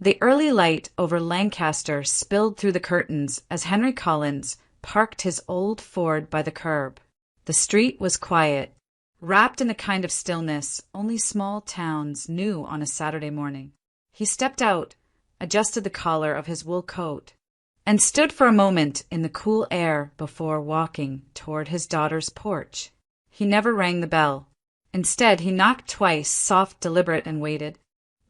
The early light over Lancaster spilled through the curtains as Henry Collins parked his old Ford by the curb. The street was quiet, wrapped in a kind of stillness only small towns knew on a Saturday morning. He stepped out, adjusted the collar of his wool coat, and stood for a moment in the cool air before walking toward his daughter's porch. He never rang the bell. Instead, he knocked twice, soft, deliberate, and waited.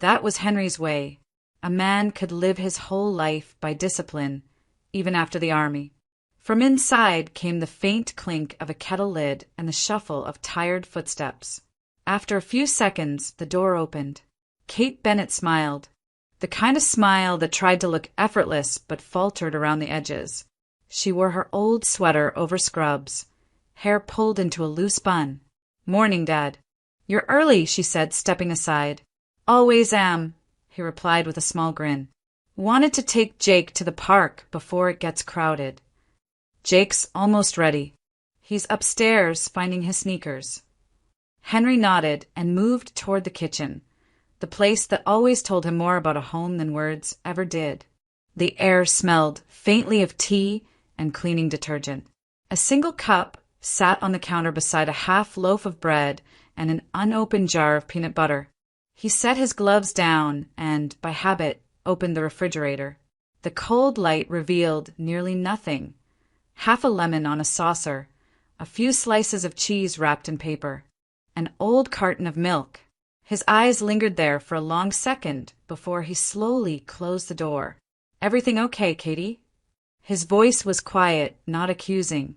That was Henry's way. A man could live his whole life by discipline, even after the army. From inside came the faint clink of a kettle lid and the shuffle of tired footsteps. After a few seconds, the door opened. Kate Bennett smiled, the kind of smile that tried to look effortless but faltered around the edges. She wore her old sweater over scrubs, hair pulled into a loose bun. "Morning, Dad." "You're early," she said, stepping aside. "Always am," he replied with a small grin. "Wanted to take Jake to the park before it gets crowded." "Jake's almost ready. He's upstairs finding his sneakers." Henry nodded and moved toward the kitchen, the place that always told him more about a home than words ever did. The air smelled faintly of tea and cleaning detergent. A single cup sat on the counter beside a half loaf of bread and an unopened jar of peanut butter. He set his gloves down and, by habit, opened the refrigerator. The cold light revealed nearly nothing. Half a lemon on a saucer, a few slices of cheese wrapped in paper, an old carton of milk. His eyes lingered there for a long second before he slowly closed the door. "Everything okay, Katie?" His voice was quiet, not accusing,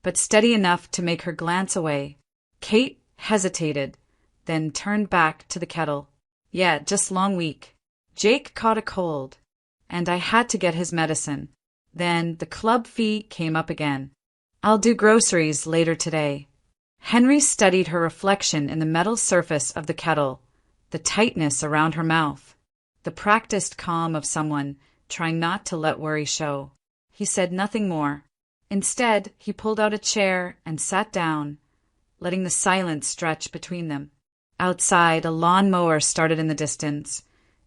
but steady enough to make her glance away. Kate hesitated, then turned back to the kettle. "Yeah, just long week. Jake caught a cold, and I had to get his medicine. Then the club fee came up again. I'll do groceries later today." Henry studied her reflection in the metal surface of the kettle, the tightness around her mouth, the practiced calm of someone trying not to let worry show. He said nothing more. Instead, he pulled out a chair and sat down, letting the silence stretch between them. Outside, a lawn mower started in the distance,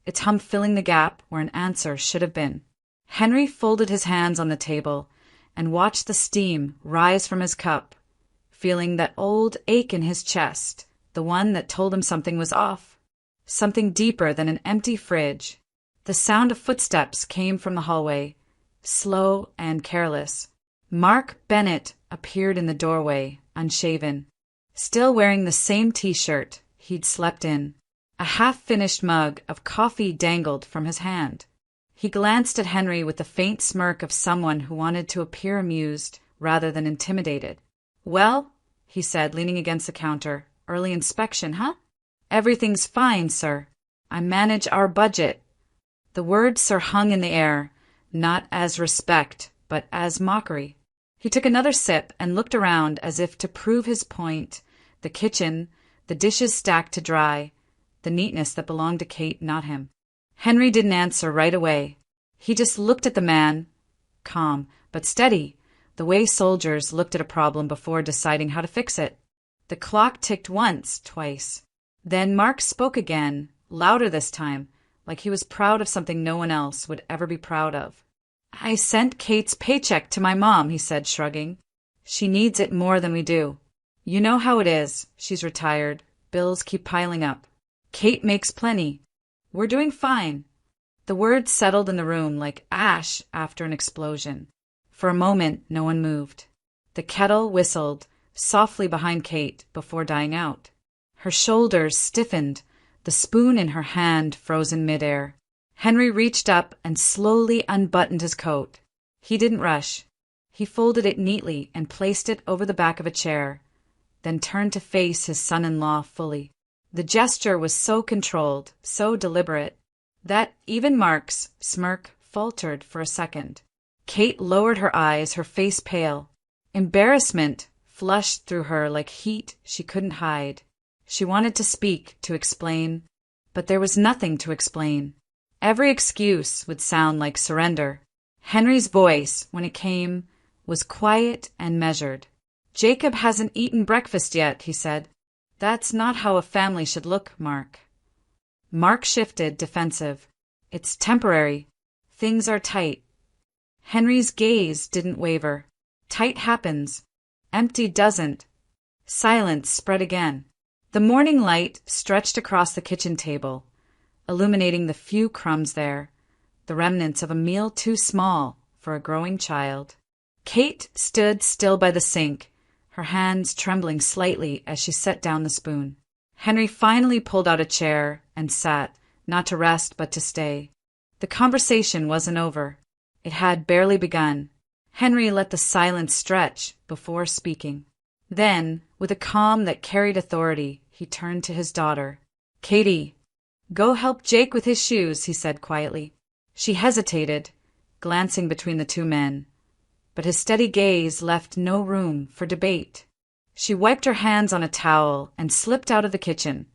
its hum filling the gap where an answer should have been. Henry folded his hands on the table and watched the steam rise from his cup, feeling that old ache in his chest, the one that told him something was off, something deeper than an empty fridge. The sound of footsteps came from the hallway, slow and careless. Mark Bennett appeared in the doorway, unshaven, still wearing the same t-shirt he'd slept in. A half-finished mug of coffee dangled from his hand. He glanced at Henry with the faint smirk of someone who wanted to appear amused rather than intimidated. "Well," he said, leaning against the counter, "early inspection, huh?" "Everything's fine, sir. I manage our budget." The word "sir" hung in the air, not as respect, but as mockery. He took another sip and looked around as if to prove his point. The kitchen, the dishes stacked to dry, the neatness that belonged to Kate, not him. Henry didn't answer right away. He just looked at the man, calm but steady, the way soldiers looked at a problem before deciding how to fix it. The clock ticked once, twice. Then Mark spoke again, louder this time, like he was proud of something no one else would ever be proud of. "I sent Kate's paycheck to my mom," he said, shrugging. "She needs it more than we do. You know how it is. She's retired. Bills keep piling up. Kate makes plenty. We're doing fine." The words settled in the room like ash after an explosion. For a moment, no one moved. The kettle whistled softly behind Kate before dying out. Her shoulders stiffened, the spoon in her hand frozen midair. Henry reached up and slowly unbuttoned his coat. He didn't rush. He folded it neatly and placed it over the back of a chair, then turned to face his son-in-law fully. The gesture was so controlled, so deliberate, that even Mark's smirk faltered for a second. Kate lowered her eyes, her face pale. Embarrassment flushed through her like heat she couldn't hide. She wanted to speak, to explain, but there was nothing to explain. Every excuse would sound like surrender. Henry's voice, when it came, was quiet and measured. "Jacob hasn't eaten breakfast yet," he said. "That's not how a family should look, Mark." Mark shifted, defensive. It's temporary. Things are tight. Henry's gaze didn't waver. Tight happens. Empty doesn't. Silence spread again. The morning light stretched across the kitchen table, illuminating the few crumbs there, the remnants of a meal too small for a growing child. Kate stood still by the sink, her hands trembling slightly as she set down the spoon. Henry finally pulled out a chair and sat, not to rest but to stay. The conversation wasn't over. It had barely begun. Henry let the silence stretch before speaking. Then, with a calm that carried authority, he turned to his daughter. "Katie, go help Jake with his shoes," he said quietly. She hesitated, glancing between the two men, but his steady gaze left no room for debate. She wiped her hands on a towel and slipped out of the kitchen,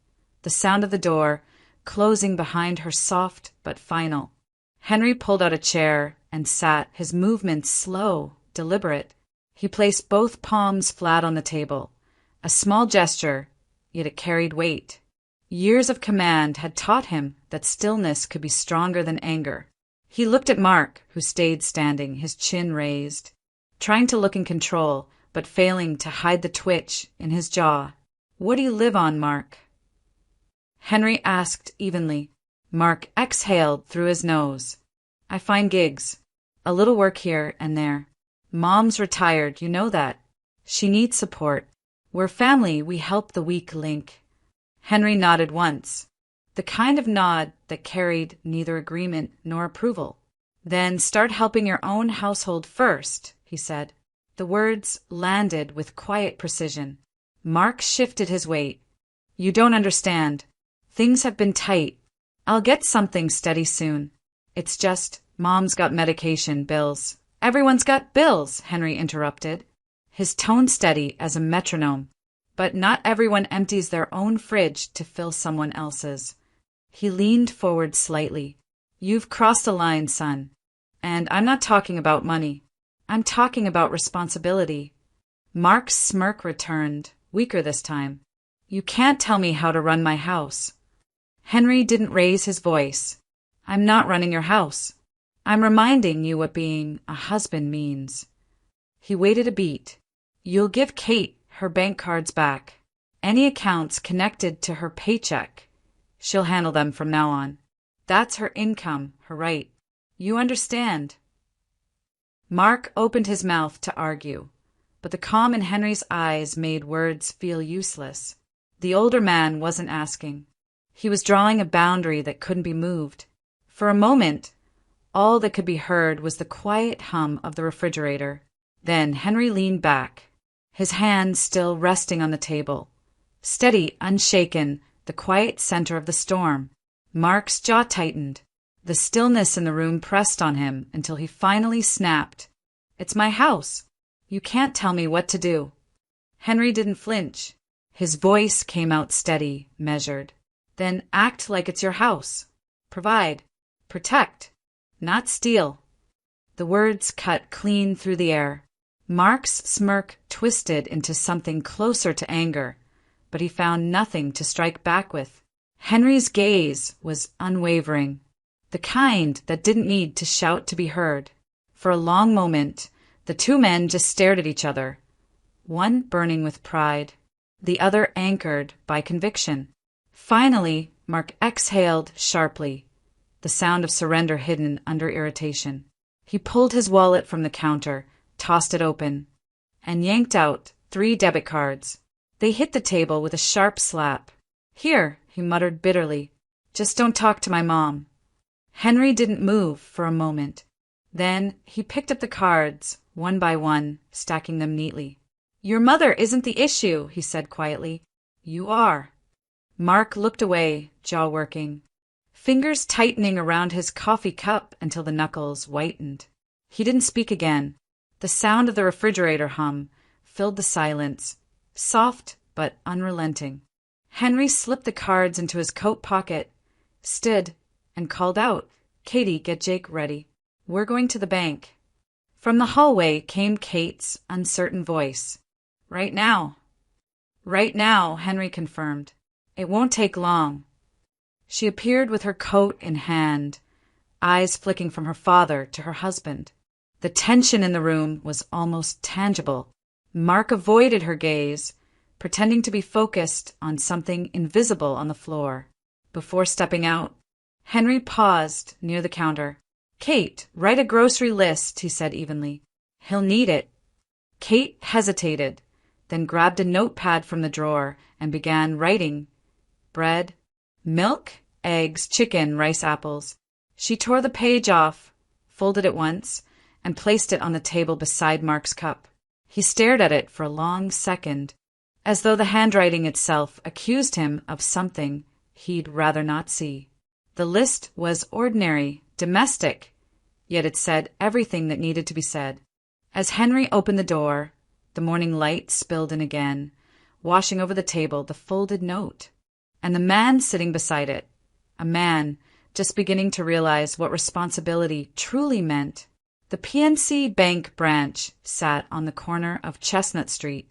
the sound of the door closing behind her soft but final. Henry pulled out a chair and sat, his movements slow, deliberate. He placed both palms flat on the table, a small gesture, yet it carried weight. Years of command had taught him that stillness could be stronger than anger. He looked at Mark, who stayed standing, his chin raised, trying to look in control, but failing to hide the twitch in his jaw. "What do you live on, Mark?" Henry asked evenly. Mark exhaled through his nose. "I find gigs. A little work here and there. Mom's retired, you know that. She needs support. We're family, we help the weak link." Henry nodded once, the kind of nod that carried neither agreement nor approval. "Then start helping your own household first," he said. The words landed with quiet precision. Mark shifted his weight. "You don't understand. Things have been tight. I'll get something steady soon. It's just, Mom's got medication, bills." "Everyone's got bills," Henry interrupted, his tone steady as a metronome. "But not everyone empties their own fridge to fill someone else's." He leaned forward slightly. "You've crossed a line, son. And I'm not talking about money. I'm talking about responsibility." Mark's smirk returned, weaker this time. "You can't tell me how to run my house." Henry didn't raise his voice. "I'm not running your house. I'm reminding you what being a husband means." He waited a beat. "You'll give Kate her bank cards back. Any accounts connected to her paycheck. She'll handle them from now on. That's her income, her right. You understand?" Mark opened his mouth to argue, but the calm in Henry's eyes made words feel useless. The older man wasn't asking. He was drawing a boundary that couldn't be moved. For a moment, all that could be heard was the quiet hum of the refrigerator. Then Henry leaned back, his hands still resting on the table. Steady, unshaken, the quiet center of the storm. Mark's jaw tightened. The stillness in the room pressed on him until he finally snapped. "It's my house. You can't tell me what to do." Henry didn't flinch. His voice came out steady, measured. "Then act like it's your house. Provide. Protect. Not steal." The words cut clean through the air. Mark's smirk twisted into something closer to anger, but he found nothing to strike back with. Henry's gaze was unwavering, the kind that didn't need to shout to be heard. For a long moment, the two men just stared at each other, one burning with pride, the other anchored by conviction. Finally, Mark exhaled sharply, the sound of surrender hidden under irritation. He pulled his wallet from the counter, tossed it open, and yanked out 3 debit cards. They hit the table with a sharp slap. "Here," he muttered bitterly. "Just don't talk to my mom." Henry didn't move for a moment. Then he picked up the cards, one by one, stacking them neatly. "Your mother isn't the issue," he said quietly. "You are." Mark looked away, jaw working, fingers tightening around his coffee cup until the knuckles whitened. He didn't speak again. The sound of the refrigerator hum filled the silence, soft but unrelenting. Henry slipped the cards into his coat pocket, stood, and called out, "Katie, get Jake ready. We're going to the bank." From the hallway came Kate's uncertain voice. "Right now." "Right now," Henry confirmed. "It won't take long." She appeared with her coat in hand, eyes flicking from her father to her husband. The tension in the room was almost tangible. Mark avoided her gaze, pretending to be focused on something invisible on the floor. Before stepping out, Henry paused near the counter. "Kate, write a grocery list," he said evenly. "He'll need it." Kate hesitated, then grabbed a notepad from the drawer and began writing. Bread, milk, eggs, chicken, rice, apples. She tore the page off, folded it once, and placed it on the table beside Mark's cup. He stared at it for a long second, as though the handwriting itself accused him of something he'd rather not see. The list was ordinary, domestic, yet it said everything that needed to be said. As Henry opened the door, the morning light spilled in again, washing over the table the folded note, and the man sitting beside it, a man just beginning to realize what responsibility truly meant. The PNC Bank branch sat on the corner of Chestnut Street,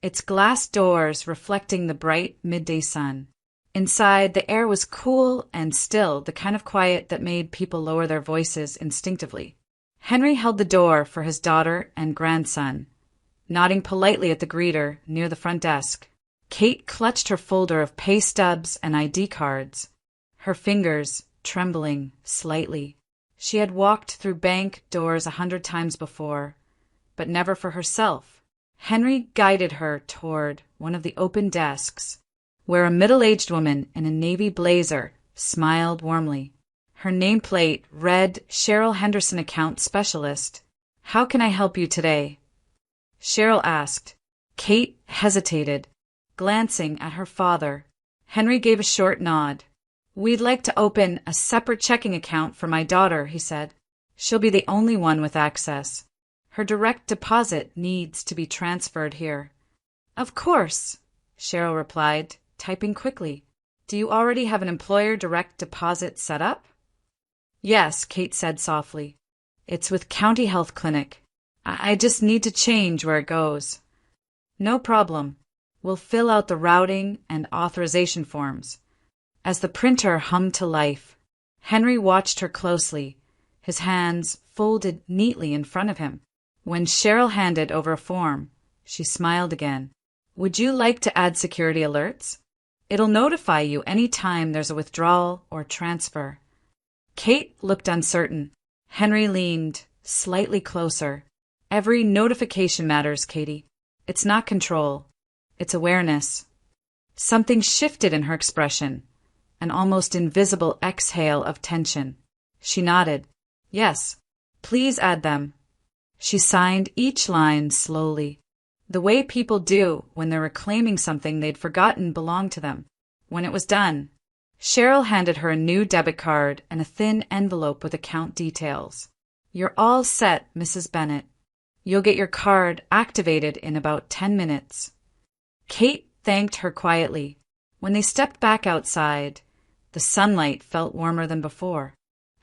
its glass doors reflecting the bright midday sun. Inside, the air was cool and still, the kind of quiet that made people lower their voices instinctively. Henry held the door for his daughter and grandson, nodding politely at the greeter near the front desk. Kate clutched her folder of pay stubs and ID cards, her fingers trembling slightly. She had walked through bank doors 100 times before, but never for herself. Henry guided her toward one of the open desks, where a middle-aged woman in a navy blazer smiled warmly. Her nameplate read Cheryl Henderson Account Specialist. "How can I help you today?" Cheryl asked. Kate hesitated, glancing at her father. Henry gave a short nod. "We'd like to open a separate checking account for my daughter," he said. "She'll be the only one with access. Her direct deposit needs to be transferred here." "Of course," Cheryl replied, typing quickly. "Do you already have an employer direct deposit set up?" "Yes," Kate said softly. "It's with County Health Clinic. I just need to change where it goes." "No problem. We'll fill out the routing and authorization forms." As the printer hummed to life, Henry watched her closely, his hands folded neatly in front of him. When Cheryl handed over a form, she smiled again. "Would you like to add security alerts? It'll notify you any time there's a withdrawal or transfer." Kate looked uncertain. Henry leaned slightly closer. "Every notification matters, Katie. It's not control. It's awareness." Something shifted in her expression, an almost invisible exhale of tension. She nodded. "Yes, please add them." She signed each line slowly, the way people do when they're reclaiming something they'd forgotten belonged to them. When it was done, Cheryl handed her a new debit card and a thin envelope with account details. "You're all set, Mrs. Bennett. You'll get your card activated in about 10 minutes. Kate thanked her quietly. When they stepped back outside, the sunlight felt warmer than before.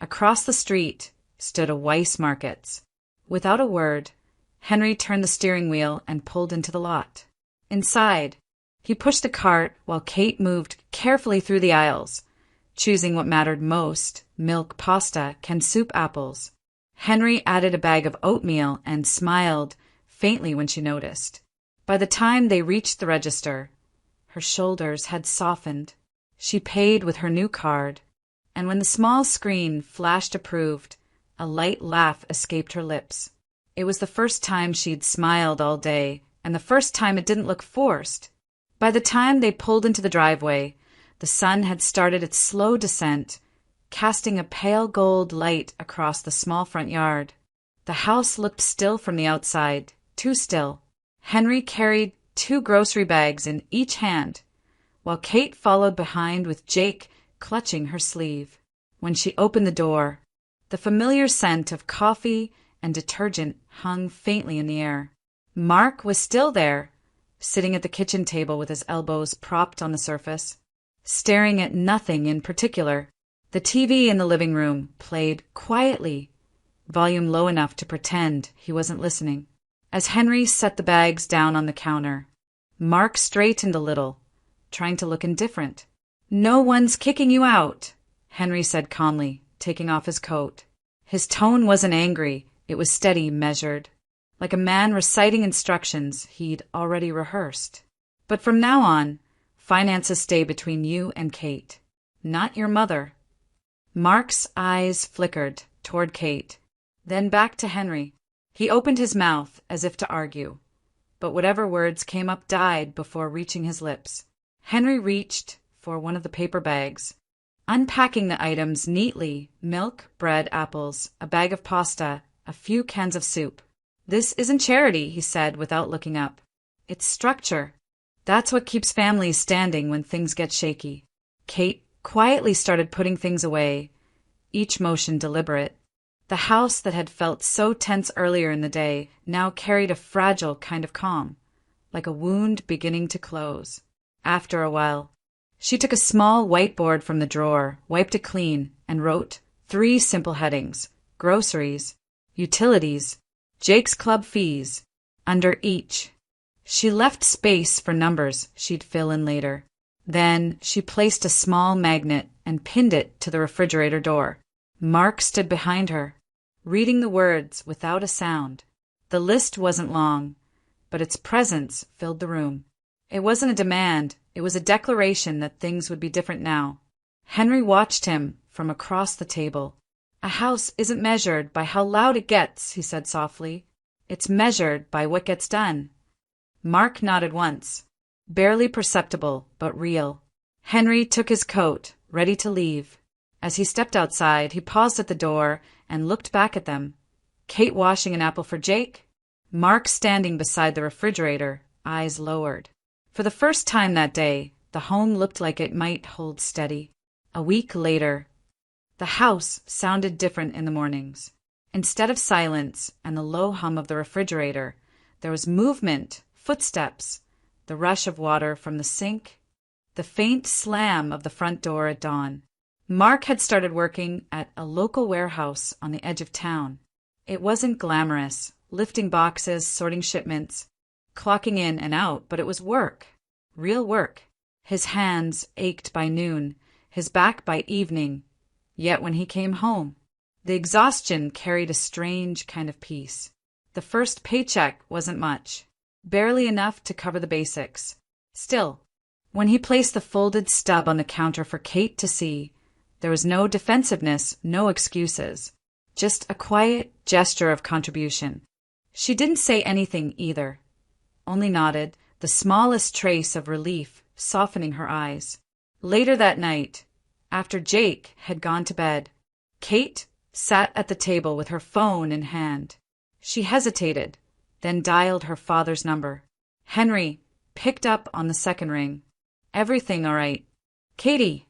Across the street stood a Weiss Markets. Without a word, Henry turned the steering wheel and pulled into the lot. Inside, he pushed the cart while Kate moved carefully through the aisles, choosing what mattered most: milk, pasta, canned soup, apples. Henry added a bag of oatmeal and smiled faintly when she noticed. By the time they reached the register, her shoulders had softened. She paid with her new card, and when the small screen flashed approved, a light laugh escaped her lips. It was the first time she'd smiled all day, and the first time it didn't look forced. By the time they pulled into the driveway, the sun had started its slow descent, casting a pale gold light across the small front yard. The house looked still from the outside, too still. Henry carried 2 grocery bags in each hand, while Kate followed behind with Jake clutching her sleeve. When she opened the door, the familiar scent of coffee and detergent hung faintly in the air. Mark was still there, sitting at the kitchen table with his elbows propped on the surface, staring at nothing in particular. The TV in the living room played quietly, volume low enough to pretend he wasn't listening. As Henry set the bags down on the counter, Mark straightened a little, trying to look indifferent. "No one's kicking you out," Henry said calmly. taking off his coat. His tone wasn't angry, it was steady, measured, like a man reciting instructions he'd already rehearsed. But from now on, finances stay between you and Kate, not your mother. Mark's eyes flickered toward Kate, then back to Henry. He opened his mouth as if to argue, but whatever words came up died before reaching his lips. Henry reached for one of the paper bags, unpacking the items neatly: milk, bread, apples, a bag of pasta, a few cans of soup. "This isn't charity," he said without looking up. "It's structure. That's what keeps families standing when things get shaky." Kate quietly started putting things away, each motion deliberate. The house that had felt so tense earlier in the day now carried a fragile kind of calm, like a wound beginning to close. After a while, she took a small whiteboard from the drawer, wiped it clean, and wrote 3 simple headings: groceries, utilities, Jake's club fees, under each. She left space for numbers she'd fill in later. Then she placed a small magnet and pinned it to the refrigerator door. Mark stood behind her, reading the words without a sound. The list wasn't long, but its presence filled the room. It wasn't a demand, it was a declaration that things would be different now. Henry watched him from across the table. "A house isn't measured by how loud it gets," he said softly. "It's measured by what gets done." Mark nodded once, barely perceptible but real. Henry took his coat, ready to leave. As he stepped outside, he paused at the door and looked back at them. Kate washing an apple for Jake, Mark standing beside the refrigerator, eyes lowered. For the first time that day, the home looked like it might hold steady. A week later, the house sounded different in the mornings. Instead of silence and the low hum of the refrigerator, there was movement, footsteps, the rush of water from the sink, the faint slam of the front door at dawn. Mark had started working at a local warehouse on the edge of town. It wasn't glamorous, lifting boxes, sorting shipments, clocking in and out, but it was work, real work. His hands ached by noon, his back by evening, yet when he came home, the exhaustion carried a strange kind of peace. The first paycheck wasn't much, barely enough to cover the basics. Still, when he placed the folded stub on the counter for Kate to see, there was no defensiveness, no excuses, just a quiet gesture of contribution. She didn't say anything either, only nodded, the smallest trace of relief softening her eyes. Later that night, after Jake had gone to bed, Kate sat at the table with her phone in hand. She hesitated, then dialed her father's number. Henry picked up on the second ring. "Everything all right? Katie?"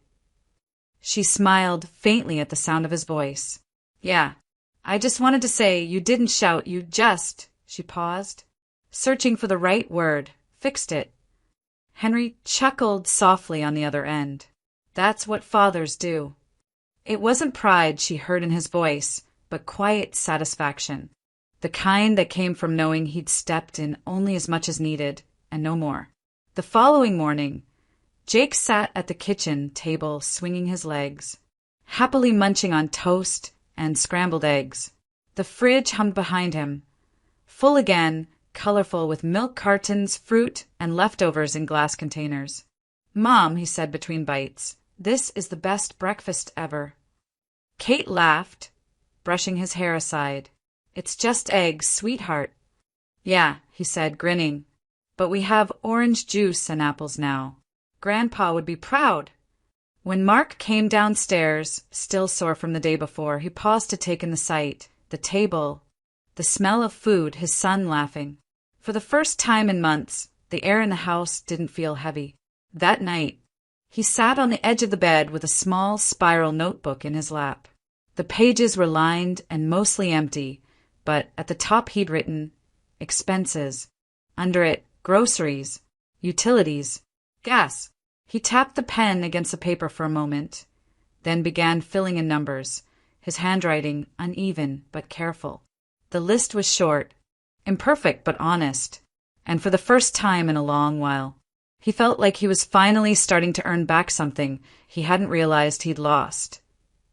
She smiled faintly at the sound of his voice. "Yeah, I just wanted to say you didn't shout, you just—" She paused, searching for the right word, fixed it. Henry chuckled softly on the other end. That's what fathers do. It wasn't pride she heard in his voice, but quiet satisfaction, the kind that came from knowing he'd stepped in only as much as needed, and no more. The following morning, Jake sat at the kitchen table swinging his legs, happily munching on toast and scrambled eggs. The fridge hummed behind him, full again, colorful with milk cartons, fruit, and leftovers in glass containers. "Mom," he said between bites, "this is the best breakfast ever." Kate laughed, brushing his hair aside. "It's just eggs, sweetheart." "Yeah," he said, grinning, "but we have orange juice and apples now. Grandpa would be proud." When Mark came downstairs, still sore from the day before, he paused to take in the sight, the table, the smell of food, his son laughing. For the first time in months, the air in the house didn't feel heavy. That night, he sat on the edge of the bed with a small spiral notebook in his lap. The pages were lined and mostly empty, but at the top he'd written, expenses. Under it, groceries, utilities, gas. He tapped the pen against the paper for a moment, then began filling in numbers, his handwriting uneven but careful. The list was short, imperfect but honest, and for the first time in a long while, he felt like he was finally starting to earn back something he hadn't realized he'd lost.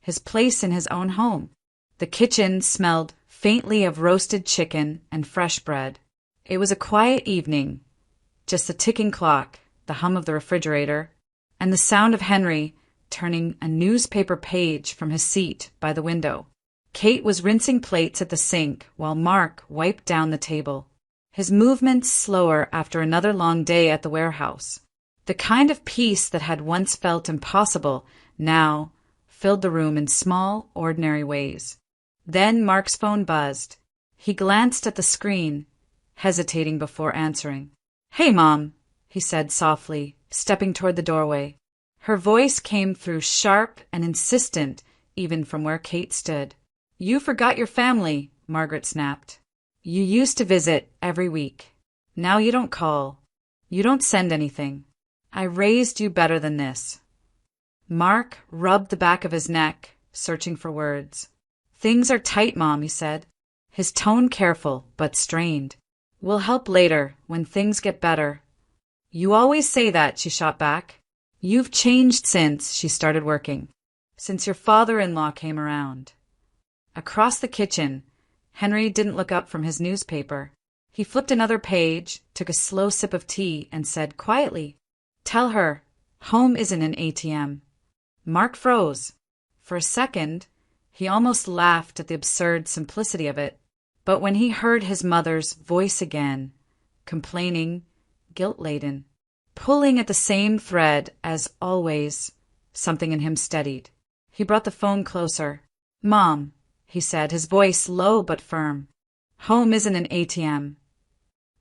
his place in his own home. The kitchen smelled faintly of roasted chicken and fresh bread. It was a quiet evening, just the ticking clock, the hum of the refrigerator, and the sound of Henry turning a newspaper page from his seat by the window. Kate was rinsing plates at the sink while Mark wiped down the table, his movements slower after another long day at the warehouse. The kind of peace that had once felt impossible now filled the room in small, ordinary ways. Then Mark's phone buzzed. He glanced at the screen, hesitating before answering. "Hey, Mom," he said softly, stepping toward the doorway. Her voice came through sharp and insistent even from where Kate stood. "You forgot your family," Margaret snapped. "You used to visit every week. Now you don't call. You don't send anything. I raised you better than this." Mark rubbed the back of his neck, searching for words. "Things are tight, Mom," he said, his tone careful but strained. "We'll help later, when things get better." "You always say that," she shot back. "You've changed since she started working. Since your father-in-law came around." Across the kitchen, Henry didn't look up from his newspaper. He flipped another page, took a slow sip of tea, and said quietly, "Tell her, home isn't an ATM." Mark froze. For a second, he almost laughed at the absurd simplicity of it. But when he heard his mother's voice again, complaining, guilt-laden, pulling at the same thread as always, something in him steadied. He brought the phone closer. "Mom," he said, his voice low but firm. "Home isn't an ATM."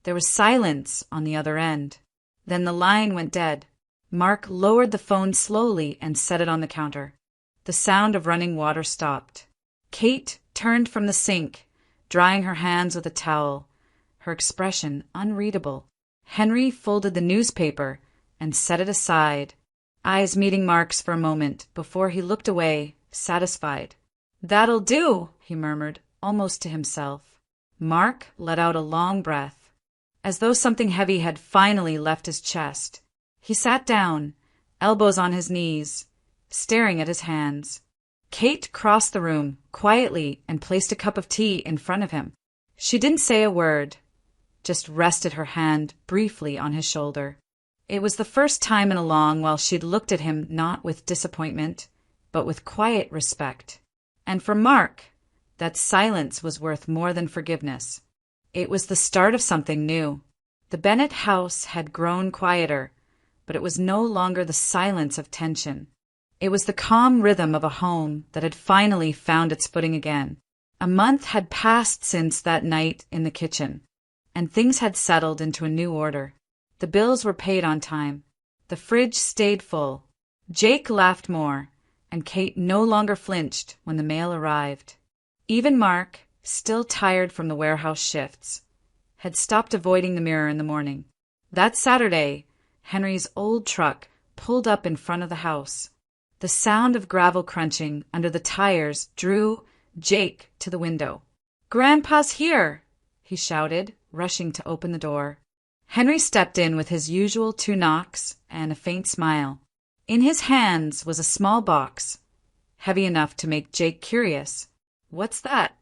There was silence on the other end. Then the line went dead. Mark lowered the phone slowly and set it on the counter. The sound of running water stopped. Kate turned from the sink, drying her hands with a towel, her expression unreadable. Henry folded the newspaper and set it aside, eyes meeting Mark's for a moment before he looked away, satisfied. "That'll do," he murmured, almost to himself. Mark let out a long breath, as though something heavy had finally left his chest. He sat down, elbows on his knees, staring at his hands. Kate crossed the room quietly and placed a cup of tea in front of him. She didn't say a word, just rested her hand briefly on his shoulder. It was the first time in a long while she'd looked at him not with disappointment, but with quiet respect. And for Mark, that silence was worth more than forgiveness. It was the start of something new. The Bennett house had grown quieter, but it was no longer the silence of tension. It was the calm rhythm of a home that had finally found its footing again. A month had passed since that night in the kitchen, and things had settled into a new order. The bills were paid on time. The fridge stayed full. Jake laughed more, and Kate no longer flinched when the mail arrived. Even Mark, still tired from the warehouse shifts, had stopped avoiding the mirror in the morning. That Saturday, Henry's old truck pulled up in front of the house. The sound of gravel crunching under the tires drew Jake to the window. "Grandpa's here!" he shouted, rushing to open the door. Henry stepped in with his usual 2 knocks and a faint smile. In his hands was a small box, heavy enough to make Jake curious. "What's that?"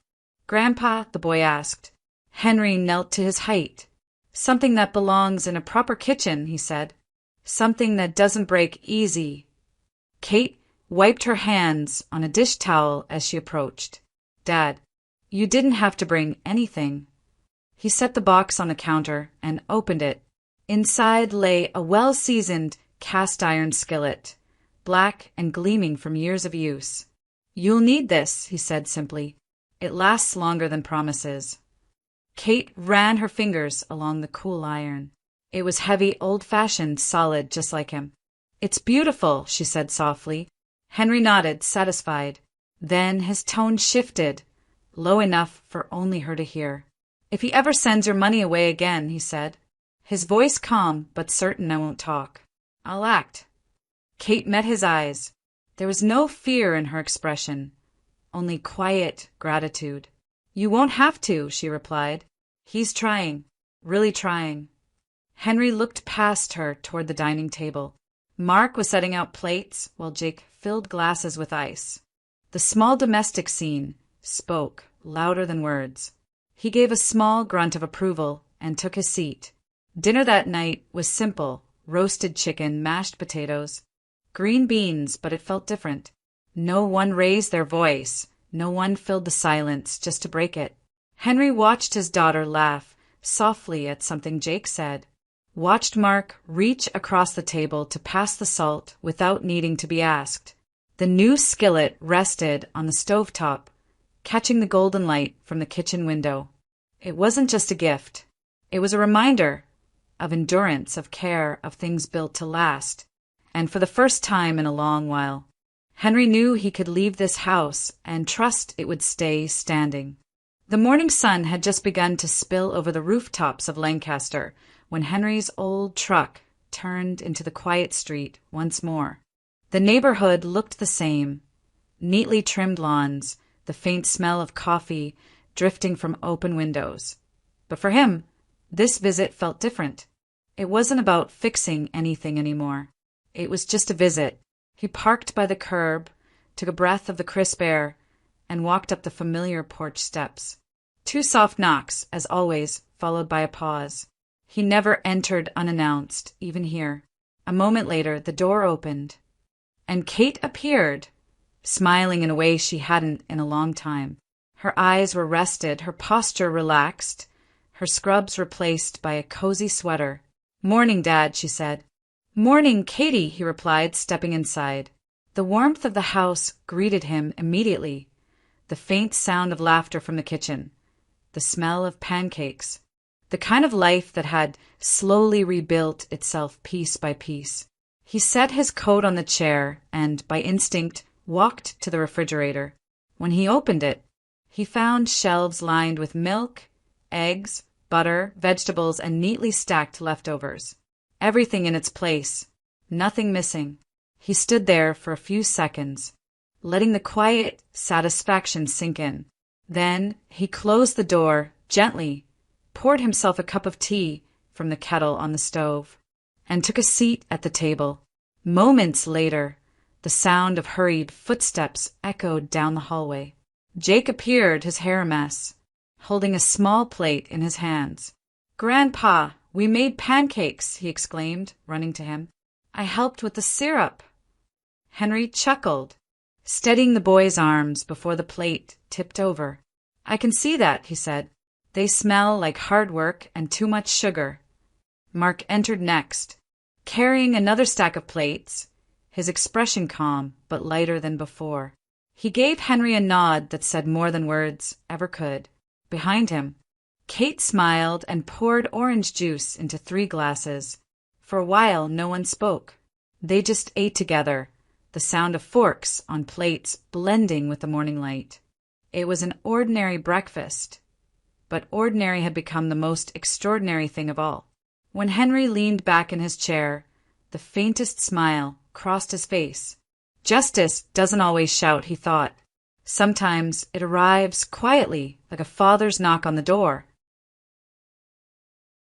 "Grandpa," the boy asked. Henry knelt to his height. "Something that belongs in a proper kitchen," he said. "Something that doesn't break easy." Kate wiped her hands on a dish towel as she approached. "Dad, you didn't have to bring anything." He set the box on the counter and opened it. Inside lay a well-seasoned cast-iron skillet, black and gleaming from years of use. "You'll need this," he said simply. "It lasts longer than promises." Kate ran her fingers along the cool iron. It was heavy, old-fashioned, solid, just like him. "It's beautiful," she said softly. Henry nodded, satisfied. Then his tone shifted, low enough for only her to hear. "If he ever sends your money away again," he said, his voice calm but certain, "I won't talk. I'll act." Kate met his eyes. There was no fear in her expression, only quiet gratitude. "You won't have to," she replied. "He's trying, really trying." Henry looked past her toward the dining table. Mark was setting out plates while Jake filled glasses with ice. The small domestic scene spoke louder than words. He gave a small grunt of approval and took his seat. Dinner that night was simple: roasted chicken, mashed potatoes, green beans, but it felt different. No one raised their voice. No one filled the silence just to break it. Henry watched his daughter laugh softly at something Jake said. Watched Mark reach across the table to pass the salt without needing to be asked. The new skillet rested on the stovetop, catching the golden light from the kitchen window. It wasn't just a gift. It was a reminder of endurance, of care, of things built to last. And for the first time in a long while, Henry knew he could leave this house and trust it would stay standing. The morning sun had just begun to spill over the rooftops of Lancaster when Henry's old truck turned into the quiet street once more. The neighborhood looked the same: neatly trimmed lawns, the faint smell of coffee drifting from open windows. But for him, this visit felt different. It wasn't about fixing anything anymore. It was just a visit. He parked by the curb, took a breath of the crisp air, and walked up the familiar porch steps. 2 soft knocks, as always, followed by a pause. He never entered unannounced, even here. A moment later, the door opened, and Kate appeared, smiling in a way she hadn't in a long time. Her eyes were rested, her posture relaxed, her scrubs replaced by a cozy sweater. "Morning, Dad," she said. "Morning, Katie," he replied, stepping inside. The warmth of the house greeted him immediately. The faint sound of laughter from the kitchen, the smell of pancakes, the kind of life that had slowly rebuilt itself piece by piece. He set his coat on the chair and, by instinct, walked to the refrigerator. When he opened it, he found shelves lined with milk, eggs, butter, vegetables, and neatly stacked leftovers. Everything in its place, nothing missing. He stood there for a few seconds, letting the quiet satisfaction sink in. Then he closed the door gently, poured himself a cup of tea from the kettle on the stove, and took a seat at the table. Moments later, the sound of hurried footsteps echoed down the hallway. Jake appeared, his hair a mess, holding a small plate in his hands. "Grandpa, we made pancakes," he exclaimed, running to him. "I helped with the syrup." Henry chuckled, steadying the boy's arms before the plate tipped over. "I can see that," he said. "They smell like hard work and too much sugar." Mark entered next, carrying another stack of plates, his expression calm but lighter than before. He gave Henry a nod that said more than words ever could. Behind him, Kate smiled and poured orange juice into 3 glasses. For a while, no one spoke. They just ate together, the sound of forks on plates blending with the morning light. It was an ordinary breakfast, but ordinary had become the most extraordinary thing of all. When Henry leaned back in his chair, the faintest smile crossed his face. Justice doesn't always shout, he thought. Sometimes it arrives quietly, like a father's knock on the door,